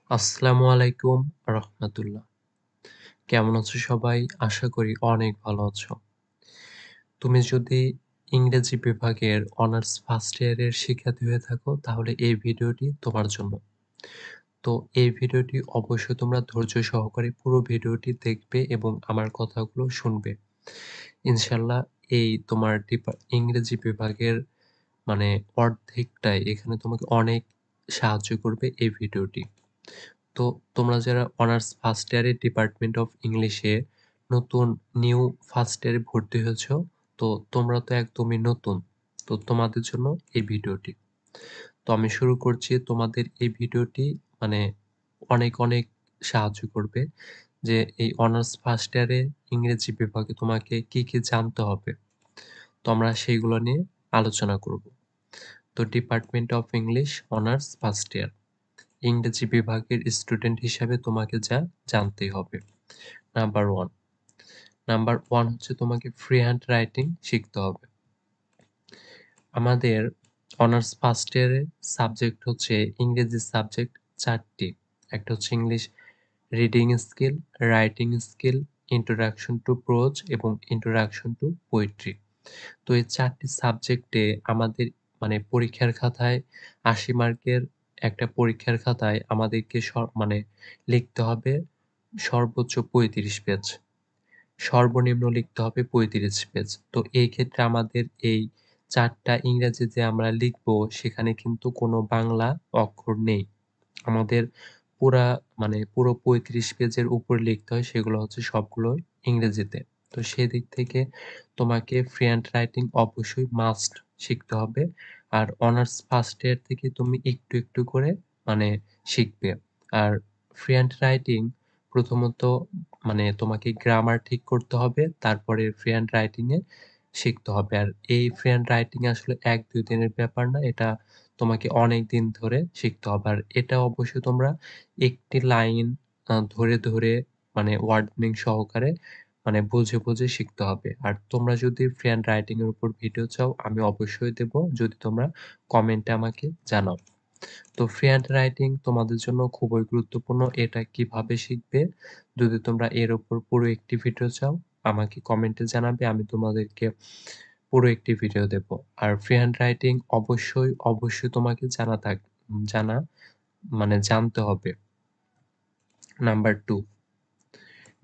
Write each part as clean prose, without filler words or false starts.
আসসালামু আলাইকুম রহমতুল্লাহ। কেমন আছো সবাই? আশা করি অনেক ভালো আছো। তুমি যদি ইংরেজি বিভাগের অনার্স ফার্স্ট ইয়ারের শিক্ষার্থী হয়ে থাকো তাহলে এই ভিডিওটি তোমার জন্য। তো এই ভিডিওটি অবশ্যই তোমরা ধৈর্য সহকারে পুরো ভিডিওটি দেখবে এবং আমার কথাগুলো শুনবে। ইনশাআল্লাহ এই তোমার ইংরেজি বিভাগের মানে অর্ধেকটাই এখানে তোমাকে অনেক সাহায্য করবে এই ভিডিওটি। তো তোমরা যারা অনার্স ফার্স্ট ইয়ারে ডিপার্টমেন্ট অফ ইংলিশে নতুন নিউ ফার্স্ট ইয়ারে ভর্তি হয়েছো, তো তোমরা তো একদমই নতুন। তো তোমাদের জন্য এই ভিডিওটি। তো আমি শুরু করছি। তোমাদের এই ভিডিওটি মানে অনেক সাহায্য করবে যে এই অনার্স ফার্স্ট ইয়ারে ইংরেজি বিভাগে তোমাকে কি জানতে হবে। তো আমরা সেইগুলো নিয়ে আলোচনা করব। তো department of English honours first year. ইংরেজি বিভাগের স্টুডেন্ট হিসাবে তোমাকে যা জানতেই হবে। নাম্বার 1 নাম্বার 1 হচ্ছে তোমাকে ফ্রি হ্যান্ড রাইটিং শিখতে হবে। আমাদের অনার্স ফার্স্ট ইয়ারে সাবজেক্ট হচ্ছে ইংরেজি সাবজেক্ট 4টি। একটা হচ্ছে English reading skill, writing skill, introduction to pros এবং ইন্ট্রোডাকশন টু পোয়েট্রি। তো এই 4টি সাবজেক্টে আমাদের মানে পরীক্ষার খাতায় ৮০ মার্কের একটা পরীক্ষার খাতায় আমাদেরকে মানে লিখতে হবে সর্বোচ্চ ৩৫ পেজ। সর্বনিম্ন লিখতে হবে ৩৫ পেজ। তো এই ক্ষেত্রে আমাদের এই ৪ টা ইংরেজি যে আমরা লিখবো সেখানে কিন্তু কোনো বাংলা অক্ষর নেই। আমাদের পুরা মানে পুরো ৩৫ পেজের উপরে লিখতে হয়, সেগুলো হচ্ছে সবগুলোই ইংরেজিতে। তো সেদিক থেকে তোমাকে ফ্রি হ্যান্ড রাইটিং অবশ্যই মাস্ট শিখতে হবে। আর অনার্স ফার্স্ট ইয়ার থেকে তুমি একটু করে মানে শিখবে। আর ফ্রি হ্যান্ড রাইটিং প্রথমত মানে তোমাকে গ্রামার ঠিক করতে হবে, তারপরে ফ্রি হ্যান্ড রাইটিং এ শিখতে হবে। আর এই ফ্রি হ্যান্ড রাইটিং আসলে ১-২ দিনের ব্যাপার না, এটা তোমাকে অনেকদিন ধরে শিখতে হবে। আর এটা অবশ্যই তোমরা একটি লাইন ধরে মানে ওয়ার্ড মিনিং সহকারে মানে বুঝে শিখতে হবে। আর তোমরা যদি ফ্রি হ্যান্ড রাইটিং এর উপর ভিডিও চাও আমি অবশ্যই দেব, যদি তোমরা কমেন্টে আমাকে জানাও। তো ফ্রি হ্যান্ড রাইটিং তোমাদের জন্য খুবই গুরুত্বপূর্ণ। এটা কিভাবে শিখবে? যদি তোমরা এর উপর পুরো একটি ভিডিও চাও আমাকে কমেন্টে জানাবে। আমি তোমাদেরকে পুরো একটি ভিডিও দেব। আর ফ্রি হ্যান্ড রাইটিং অবশ্যই তোমাকে জানা মানে জানতে হবে। নাম্বার 2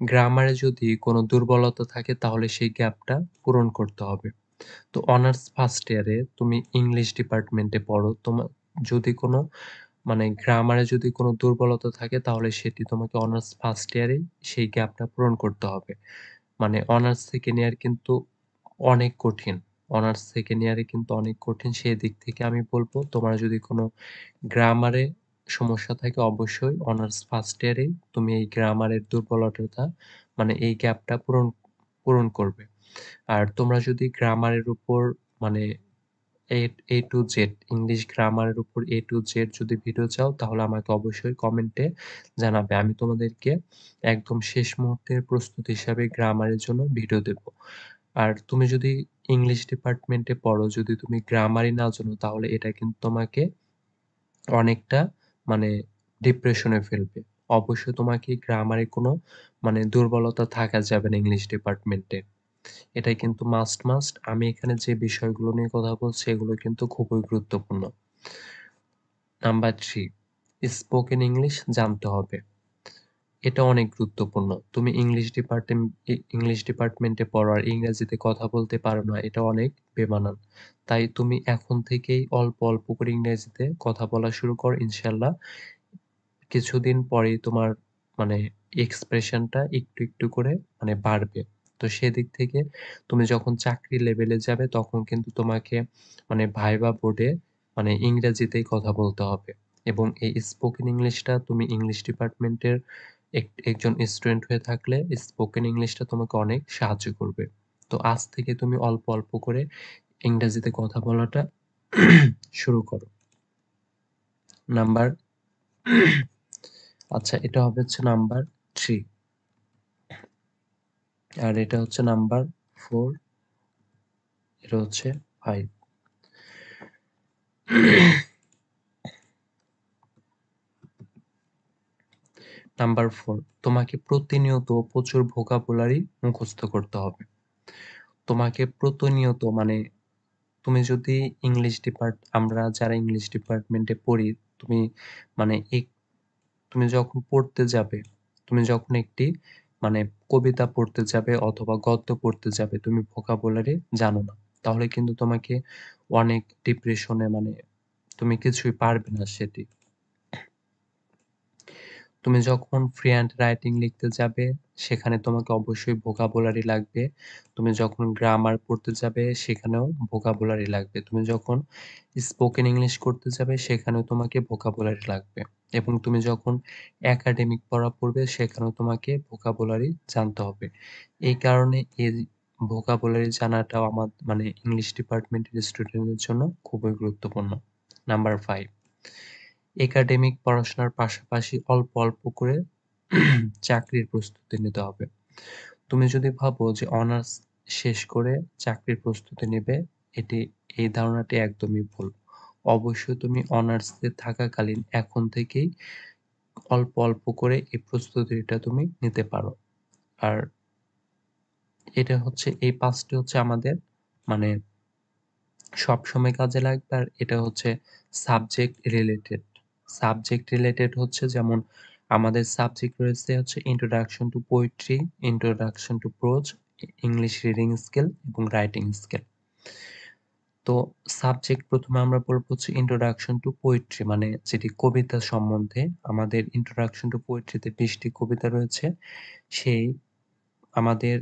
গ্রামারে যদি কোনো দুর্বলতা থাকে তাহলে সেই গ্যাপটা পূরণ করতে হবে। তো অনার্স ফার্স্ট ইয়ারে তুমি ইংলিশ ডিপার্টমেন্টে পড়ো। যদি কোনো মানে গ্রামারে যদি কোনো দুর্বলতা থাকে তাহলে সেটি তোমাকে অনার্স ফার্স্ট ইয়ারেই সেই গ্যাপটা পূরণ করতে হবে। মানে অনার্স সেকেন্ড ইয়ার কিন্তু অনেক কঠিন। অনার্স সেকেন্ড ইয়ারে কিন্তু অনেক কঠিন। সেদিক থেকে আমি বলব তোমার যদি কোনো গ্রামারে সমস্যা থাকে অবশ্যই অনার্স ফার্স্ট ইয়ারেই তুমি এই গ্রামারের দুর্বলতাটা মানে এই গ্যাপটা পূরণ করবে। আর তোমরা যদি গ্রামারের উপর মানে এ A to Z ইংলিশ গ্রামারের উপর A to Z যদি ভিডিও চাও তাহলে আমাকে অবশ্যই কমেন্টে জানাবে। আমি তোমাদেরকে একদম শেষ মুহূর্তের প্রস্তুতি হিসাবে গ্রামারের জন্য ভিডিও দেব। আর তুমি যদি ইংলিশ ডিপার্টমেন্টে পড়ো, যদি তুমি গ্রামারই না জানো তাহলে এটা কিন্তু তোমাকে অনেকটা মানে ডিপ্রেশনে ফেলবে। অবশ্যই তোমাকে গ্রামারে কোনো মানে দুর্বলতা থাকা যাবে না ইংলিশ ডিপার্টমেন্টে। এটাই কিন্তু মাস্ট। আমি এখানে যে বিষয়গুলো নিয়ে কথা বলছি এগুলো কিন্তু খুবই গুরুত্বপূর্ণ। নাম্বার 3 স্পোকেন ইংলিশ জানতে হবে। এটা অনেক গুরুত্বপূর্ণ। তুমি ইংলিশ ডিপার্টমেন্টে পড়ো আর ইংরেজিতে কথা বলতে পারো না, এটা অনেক বেমানান। তাই তুমি এখন থেকেই অল্প করে ইংরেজিতে কথা বলা শুরু করো। ইনশাআল্লাহ কিছুদিন পরেই তোমার মানে এক্সপ্রেশনটা একটু করে মানে বাড়বে। তো সেদিক থেকে তুমি যখন চাকরি লেভেলে যাবে তখন কিন্তু তোমাকে মানে ভাইবা বোর্ডে মানে ইংরেজিতেই কথা বলতে হবে। এবং এই স্পোকেন ইংলিশটা তুমি ইংলিশ ডিপার্টমেন্টের একজন স্টুডেন্ট হয়ে থাকলে স্পোকেন ইংলিশটা তোমাকে অনেক সাহায্য করবে। তো আজ থেকে তুমি অল্প করে ইংরেজিতে কথা বলাটা শুরু করো। নাম্বার আচ্ছা, এটা হচ্ছে নাম্বার 3 আর এটা হচ্ছে নাম্বার 4, এটা হচ্ছে 5। নাম্বার 4 তোমাকে প্রতিনিয়ত প্রচুর ভোকাবুলারি মুখস্থ করতে হবে। তোমাকে প্রতিনিয়ত মানে তুমি যদি আমরা যারা ইংলিশ ডিপার্টমেন্টে পড়ি, তুমি মানে তুমি যখন পড়তে যাবে, তুমি যখন একটি মানে কবিতা পড়তে যাবে অথবা গদ্য পড়তে যাবে, তুমি ভোকাবুলারি জানো না। তাহলে কিন্তু তোমাকে অনেক ডিপ্রেশনে তুমি কিছুই পারবে না সেটি। তুমি যখন ফ্রি হ্যান্ড রাইটিং লিখতে যাবে, সেখানে তোমাকে অবশ্যই ভোকাবুলারি লাগবে। তুমি যখন গ্রামার পড়তে যাবে, সেখানেও ভোকাবুলারি লাগবে। তুমি যখন স্পোকেন ইংলিশ করতে যাবে, সেখানেও তোমাকে ভোকাবুলারি লাগবে। এবং তুমি যখন একাডেমিক পড়া পড়বে, সেখানেও তোমাকে ভোকাবুলারি জানতে হবে। এই কারণে এই ভোকাবুলারি জানাটাও ইংলিশ ডিপার্টমেন্টের স্টুডেন্টদের জন্য খুবই গুরুত্বপূর্ণ। নাম্বার 5 একাডেমিক পড়াশোনার পাশাপাশি অল্প, অল্প করে চাকরির প্রস্তুতি নিতে হবে। তুমি যদি ভাবো যে অনার্স শেষ করে চাকরির প্রস্তুতি নিবে, এই ধারণাটি একদমই ভুল। অবশ্যই তুমি অনার্সে থাকাকালীন এখন থেকেই অল্প, অল্প করে এই প্রস্তুতিটা তুমি নিতে পারো। আর এই ৫ টি হচ্ছে আমাদের মানে সবসময় কাজে লাগবে। আর এটা হচ্ছে সাবজেক্ট রিলেটেড। সাবজেক্ট রিলেটেড হচ্ছে যেমন আমাদের সাবজেক্ট রয়েছে হচ্ছে introduction two poetry, introduction to pros, English reading skill এবং রাইটিং স্কিল। তো সাবজেক্ট ১ম এ আমরা পড়বো হচ্ছে ইন্ট্রোডাকশন টু পোয়েট্রি মানে যেটি কবিতা সম্বন্ধে। আমাদের ইন্ট্রোডাকশন টু পোয়েট্রিতে ২০ টি কবিতা রয়েছে। সেই আমাদের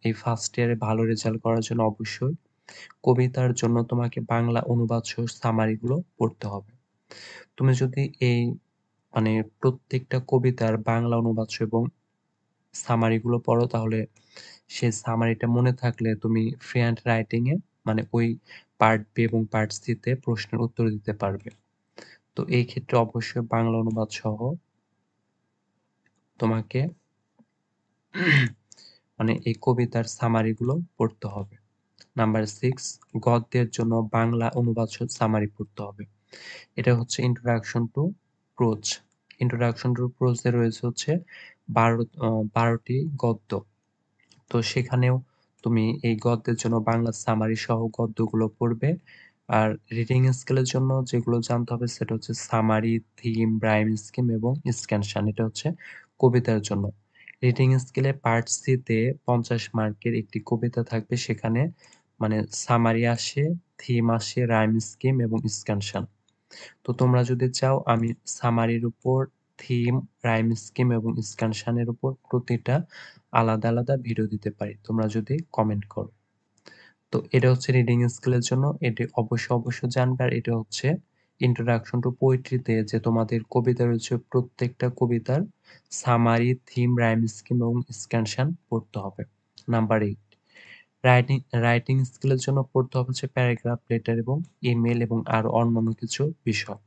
এই ফার্স্ট ইয়ারে ভালো রেজাল্ট করার জন্য অবশ্যই কবিতার জন্য তোমাকে বাংলা অনুবাদ সহ সামারি গুলো পড়তে হবে। তুমি যদি এই প্রত্যেকটা কবিতার বাংলা অনুবাদ সহ এবং সামারি গুলো পড়ো, তাহলে সেই সামারিটা মনে থাকলে তুমি ফ্রি হ্যান্ড রাইটিং এ ওই পার্ট বি এবং পার্ট সি তে প্রশ্নের উত্তর দিতে পারবে। তো এই ক্ষেত্রে অবশ্যই বাংলা অনুবাদ সহ তোমাকে এই কবিতার সামারি গুলো পড়তে হবে। নাম্বার ৬ গদ্যের জন্য বাংলা অনুবাদ সহ সামারি পড়তে হবে। এটা হচ্ছে introduction to prose. Introduction to prose এ রয়েছে হচ্ছে ১২ টি গদ্য। তো সেখানেও তুমি এই গদ্যের জন্য বাংলা সামারি সহ গদ্যগুলো পড়বে। আর রিডিং স্কেলের জন্য যেগুলো জানতে হবে সেটা হচ্ছে সামারি, থিম, রাইম স্কিম এবং স্ক্যানশন। এটা হচ্ছে কবিতার জন্য। রিডিং স্কেলে পার্ট সি তে ৫০ মার্কের একটি কবিতা থাকবে। সেখানে সামারি আসে, থিম আসে, রাইম স্কিম এবং স্ক্যানশন। তো তোমরা যদি চাও আমি সামারির উপর, থিম, রাইম স্কিম এবং স্ক্যানশনের উপর প্রতিটা আলাদা, আলাদা ভিডিও দিতে পারি। তোমরা যদি কমেন্ট করো। তো এটা হচ্ছে রিডিং স্কিলের জন্য। এটি অবশ্যই জানবে। আর এটা হচ্ছে ইন্ট্রোডাকশন টু পোয়েট্রি তে যে তোমাদের কবিতা রয়েছে, প্রত্যেকটা কবিতার সামারি, থিম, রাইম স্কিম এবং স্ক্যানশন পড়তে হবে। নাম্বার 8 রাইটিং রাইটিং স্কিলের জন্য পড়তে হবে হচ্ছে প্যারাগ্রাফ, লেটার এবং ইমেইল এবং আরো অন্যান্য কিছু বিষয়।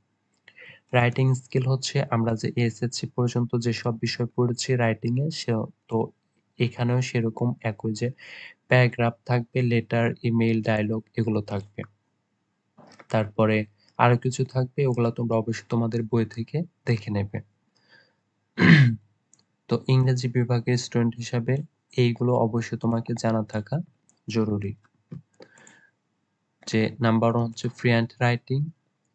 রাইটিং স্কিল হচ্ছে আমরা যে এসএসসি পর্যন্ত যেসব বিষয় পড়েছি রাইটিং এ তো এখানেও সেরকম একই যে প্যারাগ্রাফ থাকবে, লেটার, ইমেইল, ডায়ালগ এগুলো থাকবে। তারপরে আরো কিছু থাকবে, ওগুলা তোমরা অবশ্যই তোমাদের বই থেকে দেখে নেবে। তো ইংরেজি বিভাগের স্টুডেন্ট হিসাবে এইগুলো অবশ্যই তোমাকে জানা থাকা জরুরি। যে নাম্বার 1 হচ্ছে ফ্রি হ্যান্ড রাইটিং,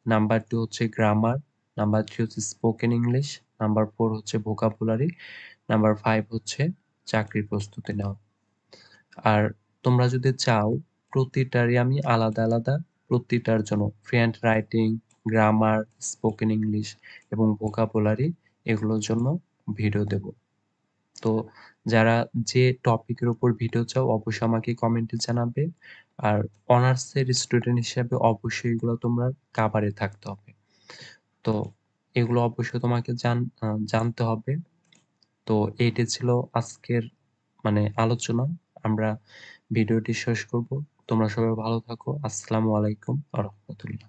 নাম্বার 2 হচ্ছে গ্রামার, নাম্বার 3 হচ্ছে স্পোকেন ইংলিশ, নাম্বার 4 হচ্ছে ভোকাবুলারি, নাম্বার 5 হচ্ছে চাকরির প্রস্তুতি নেওয়া। আর তোমরা যদি চাও প্রতিটারই আমি আলাদা, আলাদা প্রতিটার জন্য free hand writing, grammar, spoken English এবং ভোকাবুলারি এগুলোর জন্য ভিডিও দেব। তো যারা যে টপিকের উপর ভিডিও চাও অবশ্যই আমাকে কমেন্টে জানাবে। আর অনার্সের স্টুডেন্ট হিসেবে অবশ্যই এগুলো তোমরা কাভারে থাকতে হবে। তো এগুলো অবশ্যই তোমাকে জানতে হবে। তো এইটা ছিল আজকের আলোচনা। আমরা ভিডিওটি শেষ করব। তোমরা সবাই ভালো থাকো। আসসালামু আলাইকুম ওয়া রাহমাতুল্লাহ।